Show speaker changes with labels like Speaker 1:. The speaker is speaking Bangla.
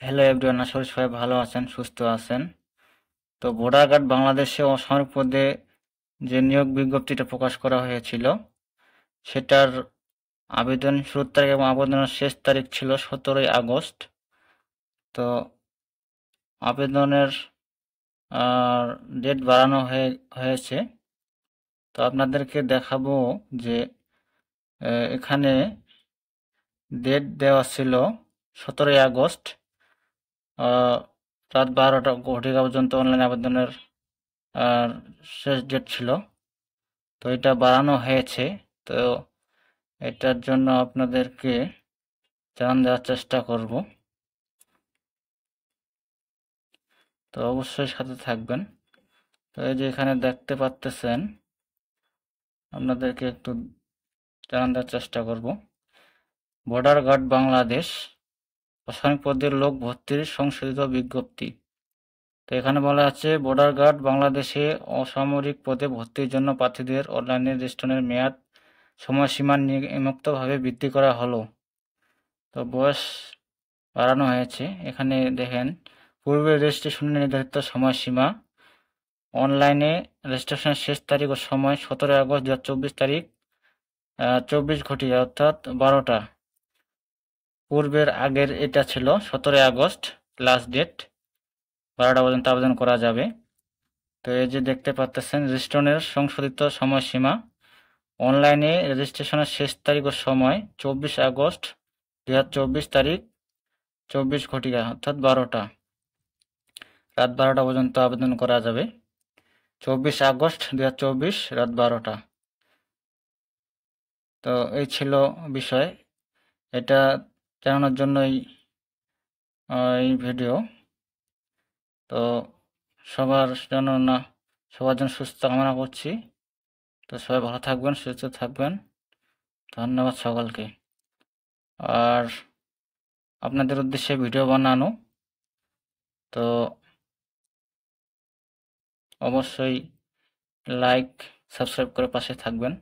Speaker 1: হ্যালো এভরিওয়ান, আশা করি সবাই ভালো আছেন, সুস্থ আছেন। তো ভোটার কার্ড বাংলাদেশে অসামরিক পদে যে নিয়োগ বিজ্ঞপ্তিটা প্রকাশ করা হয়েছিল, সেটার আবেদন শুরুর তারিখ এবং আবেদনের শেষ তারিখ ছিল 17ই আগস্ট। তো আবেদনের ডেট বাড়ানো হয়েছে। তো আপনাদেরকে দেখাবো যে এখানে ডেট দেওয়া ছিল 17ই আগস্ট, রাত 12টা ঘটিকা পর্যন্ত অনলাইন আবেদনের আর শেষ ডেট ছিল। তো এটা বাড়ানো হয়েছে। তো এটার জন্য আপনাদেরকে জানান দেওয়ার চেষ্টা করব। তো অবশ্যই সাথে থাকবেন। তো এই যে এখানে দেখতে পাচ্তেছেন, আপনাদেরকে একটু জানান দেওয়ার চেষ্টা করব। বর্ডার গার্ড বাংলাদেশ অসামরিক পদের লোক ভর্তির সংশোধিত বিজ্ঞপ্তি। তো এখানে বলা আছে, বর্ডার গার্ড বাংলাদেশে অসামরিক পদে ভর্তির জন্য প্রার্থীদের অনলাইনে রেজিস্ট্রেশনের মেয়াদ সময়সীমা নিম্নোক্তভাবে বৃদ্ধি করা হলো। তো বয়স বাড়ানো হয়েছে। এখানে দেখেন, পূর্বে রেজিস্ট্রেশনের নির্ধারিত সময়সীমা, অনলাইনে রেজিস্ট্রেশনের শেষ তারিখ ও সময় 17ই আগস্ট 2024 তারিখ 24 ঘটিকা অর্থাৎ 12টা। আগের এটা ছিল 17ই আগস্ট লাস্ট ডেট, 12টা পর্যন্ত আবেদন করা যাবে। তো এই যে দেখতে পাচ্ছেন, রেজিস্ট্রেশনের সংশোধিত সময়সীমা, অনলাইনে রেজিস্ট্রেশনের শেষ তারিখ ও সময় 24 আগস্ট 2024 তারিখ 24 ঘটিকা অর্থাৎ 12টা, রাত 12টা পর্যন্ত আবেদন করা যাবে। 24 আগস্ট 2024 রাত 12টা। তো এই ছিল বিষয়। এটা জানানোর জন্যই এই ভিডিও। তো সবার জন্য সুস্থ কামনা করছি। তো সবাই ভালো থাকবেন, সুস্থ থাকবেন। ধন্যবাদ সকলকে। আর আপনাদের উদ্দেশ্যে ভিডিও বানানো, তো অবশ্যই লাইক সাবস্ক্রাইব করে পাশে থাকবেন।